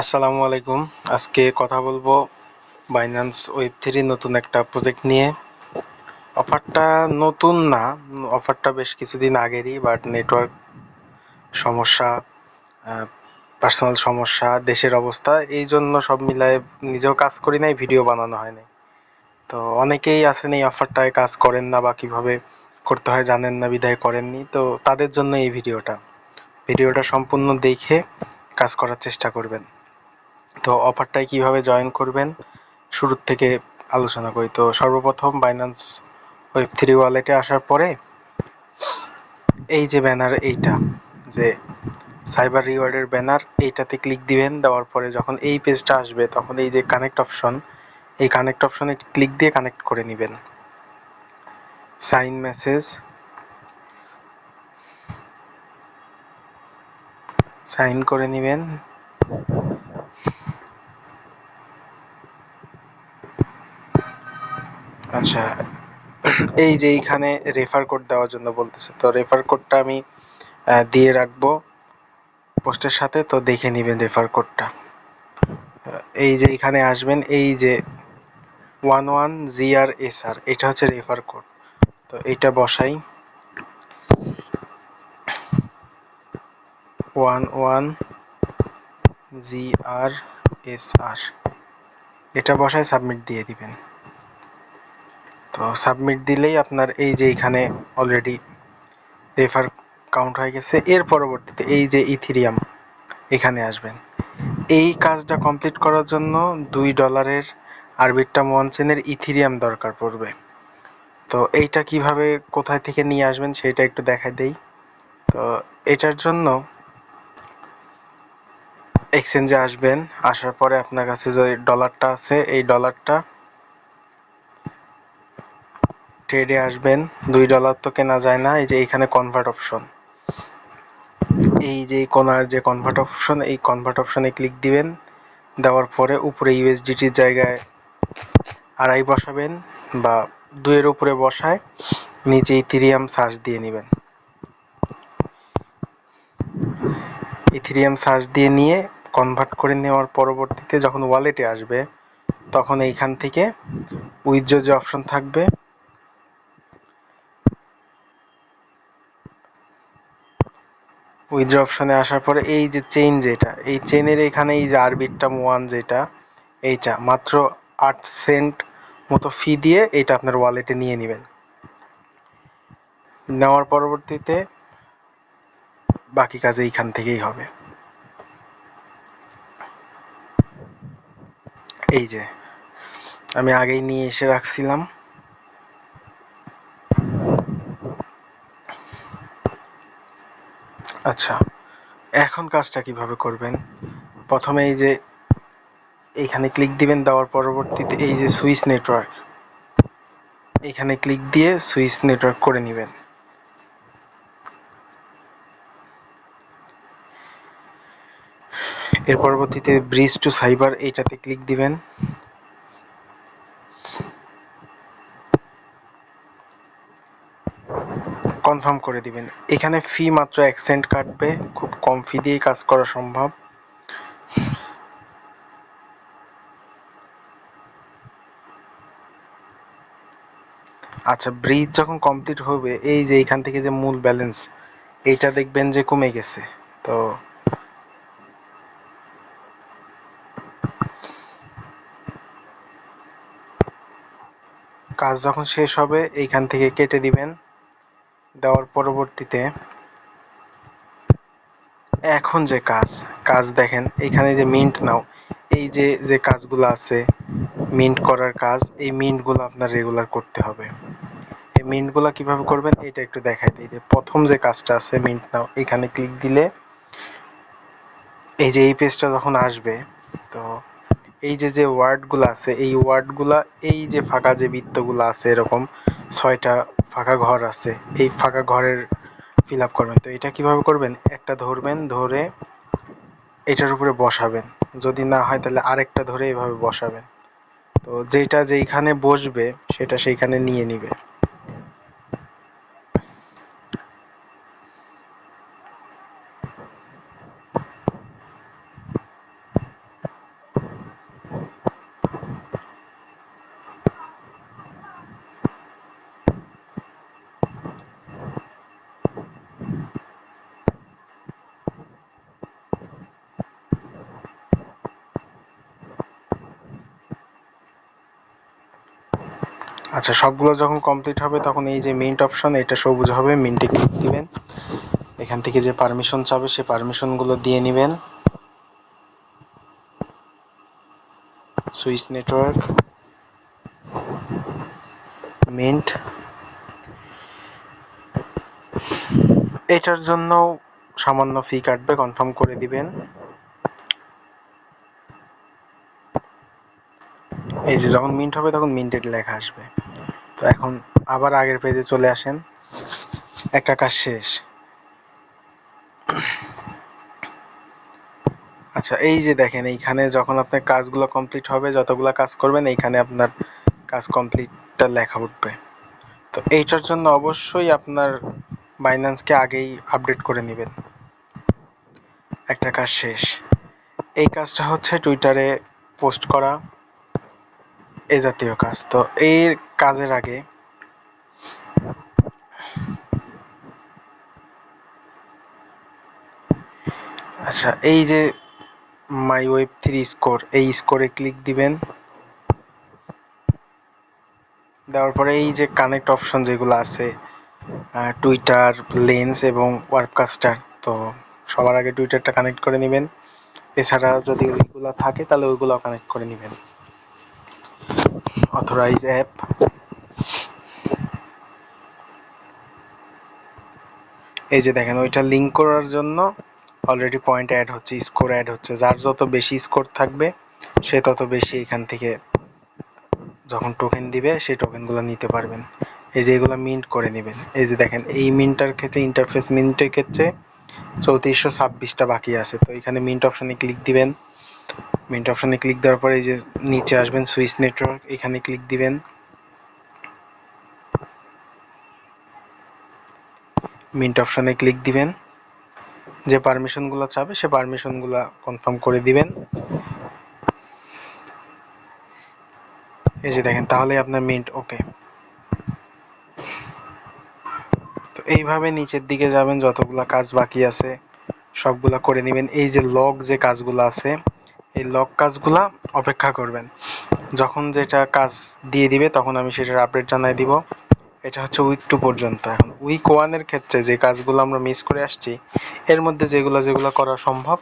আসসালামু আলাইকুম। আজকে কথা বলবো বাইন্যান্স ওয়েব3 নতুন একটা প্রজেক্ট নিয়ে। অফারটা নতুন না, অফারটা বেশ কিছুদিন আগেরই, বাট নেটওয়ার্ক সমস্যা, পার্সোনাল সমস্যা, দেশের অবস্থা, এই জন্য সব মিলায় নিজেও কাজ করি নাই, ভিডিও বানানো হয় নাই। তো অনেকেই আছেন এই অফারটায় কাজ করেন না বা কিভাবে করতে হয় জানেন না, বিধায় করেননি। তো তাদের জন্য এই ভিডিওটা সম্পূর্ণ দেখে কাজ করার চেষ্টা করবেন। তো অফারটায় কিভাবে জয়েন করবেন শুরুর থেকে আলোচনা করি। তো সর্বপ্রথম বাইন্যান্স ওয়েব3 ওয়ালেটে আসার পরে এই যে ব্যানার, এইটা যে সাইবার রিওয়ার্ডের ব্যানার, এইটাতে ক্লিক দিবেন। দেওয়ার পরে যখন এই পেজটা আসবে তখন এই যে কানেক্ট অপশন, এই কানেক্ট অপশনে ক্লিক দিয়ে কানেক্ট করে নেবেন। সাইন মেসেজ, সাইন করে নেবেন। আচ্ছা, এই যে এইখানে রেফার কোড দেওয়ার জন্য বলতেছে, তো রেফার কোডটা আমি দিয়ে রাখবো পোস্টের সাথে, তো দেখে নেবেন রেফার কোডটা। এই যে এখানে আসবেন, এই যে 11GRSR, এটা হচ্ছে রেফার কোড। তো এইটা বসাই, 11GRSR, এটা বসায় সাবমিট দিয়ে দিবেন। তো সাবমিট দিলেই আপনার এই যে এখানে অলরেডি রেফার কাউন্ট হয়ে গেছে। এর পরবর্তীতে এই যে ইথিরিয়াম, এখানে আসবেন। এই কাজটা কমপ্লিট করার জন্য $2 আরবিট্রাম ওয়ান চেনের ইথিরিয়াম দরকার পড়বে। তো এইটা কিভাবে কোথায় থেকে নিয়ে আসবেন সেটা একটু দেখাই দেই। তো এটার জন্য এক্সচেঞ্জে আসবেন। আসার পরে আপনার কাছে যে ডলারটা আছে, এই ডলারটা ট্রেডে আসবেন। $2 তো কেনা যায় না। এই যে এখানে কনভার্ট অপশন, এই যে কোনার যে কনভার্ট অপশন, এই কনভার্ট অপশনে ক্লিক দিবেন। দেওয়ার পরে উপরে ইউএসডিটির জায়গায় আড়াই বসাবেন বা 2-এর উপরে বসায় নিচে ইথিরিয়াম সার্চ দিয়ে নেবেন। ইথিরিয়াম সার্চ দিয়ে নিয়ে কনভার্ট করে নেওয়ার পরবর্তীতে যখন ওয়ালেটে আসবে তখন এইখান থেকে উইথড্র যে অপশন থাকবে, উইথড্র অপশনে আসার পরে এই যে চেইন, যেটা এই চেইনের এখানে এই যে আরবিট্রাম ওয়ান, যেটা এইটা মাত্র 8 সেন্ট মতো ফি দিয়ে এটা আপনার ওয়ালেটে নিয়ে নেবেন। নেওয়ার পরবর্তীতে বাকি কাজ এইখান থেকেই হবে। এই যে আমি আগেই নিয়ে এসে রাখছিলাম। আচ্ছা, এখন কাজটা কিভাবে করবেন? প্রথমে এই যে এইখানে ক্লিক দিবেন। দেওয়ার পরবর্তীতে এই যে সুইচ নেটওয়ার্ক, এখানে ক্লিক দিয়ে সুইচ নেটওয়ার্ক করে নেবেন। এর পরবর্তীতে ব্রিজ টু সাইবার, এইটাতে ক্লিক দিবেন। কনফার্ম করে দিবেন। এখানে ফি মাত্র 1 সেন্ট কাটবে, খুব কম ফি দিয়েই কাজ করা সম্ভব। আচ্ছা, ব্রিজ যখন কমপ্লিট হবে এই যে এখান থেকে যে মূল ব্যালেন্স, এইটা দেখবেন যে কমে গেছে। তো কাজ যখন শেষ হবে এইখান থেকে কেটে দিবেন। দেওয়ার পরবর্তীতে এখন যে কাজ দেখেন এখানে যে মিন্ট নাও, এই যে যে কাজগুলো আছে মিন্ট করার কাজ, এই মিন্টগুলো আপনার রেগুলার করতে হবে। এই মিন্টগুলো কিভাবে করবেন এটা একটু দেখাই দিই। যে প্রথম যে কাজটা আছে মিন্ট নাও, এখানে ক্লিক দিলে এই যে এই পেজটা যখন আসবে, তো এই যে যে ওয়ার্ডগুলো আছে, এই ওয়ার্ডগুলা, এই যে ফাঁকা যে বৃত্তগুলো আছে, এরকম 6টা ফাঁকা ঘর আছে, এই ফাঁকা ঘরের ফিল আপ করবেন। তো এটা কিভাবে করবেন, একটা ধরবেন, ধরে এটার উপরে বসাবেন। যদি না হয় তাহলে আরেকটা ধরে এভাবে বসাবেন। তো যেটা যেইখানে বসবে সেটা সেইখানে নিয়ে নিবে। আচ্ছা, সবগুলো যখন কমপ্লিট হবে তখন এই যে মিন্ট অপশন, এটা সবুজ হবে, মিন্টে ক্লিক দিবেন। এখান থেকে যে পারমিশন চাবে সেই পারমিশনগুলো দিয়ে নেবেন। Swiss network, mint. এটার জন্য সামান্য ফি কাটবে, কনফার্ম করে দিবেন। এই যে যখন মিন্ট হবে তখন মিন্টেড লেখা আসবে। তো এখন আবার আগের পেজে চলে আসেন, একটা কাজ শেষ। আচ্ছা, এই যে দেখেন এইখানে যখন আপনার কাজগুলো কমপ্লিট হবে, যতগুলো কাজ করবেন এইখানে আপনার কাজ কমপ্লিটটা লেখা উঠবে। তো এইটার জন্য অবশ্যই আপনার বাইন্যান্সকে আগেই আপডেট করে নেবেন। একটা কাজ শেষ। এই কাজটা হচ্ছে টুইটারে পোস্ট করা, এই জাতীয় কাজ। তো এই কাজের আগে আচ্ছা, এই যে মাই ওয়েব3 স্কোর, এই স্কোরে ক্লিক দিবেন। দেওয়ার পরে এই যে কানেক্ট অপশন যেগুলো আছে, টুইটার, লেন্স এবং ওয়ার্ককাস্টার, তো সবার আগে টুইটারটা কানেক্ট করে নেবেন। এছাড়া যদি ওইগুলো থাকে তাহলে ওইগুলো কানেক্ট করে নেবেন। অথরাইজ অ্যাপ, এই যে দেখেন ওইটা লিঙ্ক করার জন্য অলরেডি পয়েন্ট অ্যাড হচ্ছে, স্কোর অ্যাড হচ্ছে। যার যত বেশি স্কোর থাকবে সে তত বেশি এখান থেকে যখন টোকেন দিবে সেই টোকেনগুলো নিতে পারবেন। এই যে এগুলো মিন্ট করে নেবেন। এই যে দেখেন এই মিন্টটার ক্ষেত্রে, ইন্টারফেস মিন্টের ক্ষেত্রে 3426টা বাকি আছে। তো এখানে মিন্ট অপশনে ক্লিক দিবেন। মিন্ট অপশনে ক্লিক দেওয়ার পরে এই যে নিচে আসবেন সুইস নেটওয়ার্ক, এখানে ক্লিক দিবেন। মিন্ট অপশনে ক্লিক দিবেন। যে পারমিশনগুলো চাবে সে পারমিশনগুলো কনফার্ম করে দিবেন। এই যে দেখেন তাহলেই আপনার মিন্ট ওকে। তো এইভাবে নিচের দিকে যাবেন, যতগুলা কাজ বাকি আছে সবগুলা করে নেবেন। এই যে লগ যে কাজগুলো আছে, এই লগ কাজগুলা অপেক্ষা করবেন। যখন যেটা কাজ দিয়ে দিবে তখন আমি সেটার আপডেট জানাই দিব। এটা হচ্ছে উইক 2 পর্যন্ত। এখন উইক 1-এর ক্ষেত্রে যে কাজগুলো আমরা মিস করে আসছি, এর মধ্যে যেগুলো করা সম্ভব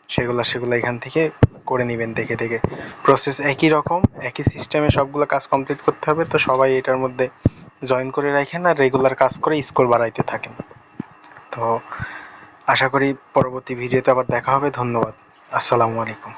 সেগুলো এখান থেকে করে নেবেন দেখে দেখে। প্রসেস একই রকম, একই সিস্টেমে সবগুলো কাজ কমপ্লিট করতে হবে। তো সবাই এটার মধ্যে জয়েন করে রাখেন আর রেগুলার কাজ করে স্কোর বাড়াইতে থাকেন। তো আশা করি পরবর্তী ভিডিওতে আবার দেখা হবে। ধন্যবাদ। আসসালামু আলাইকুম।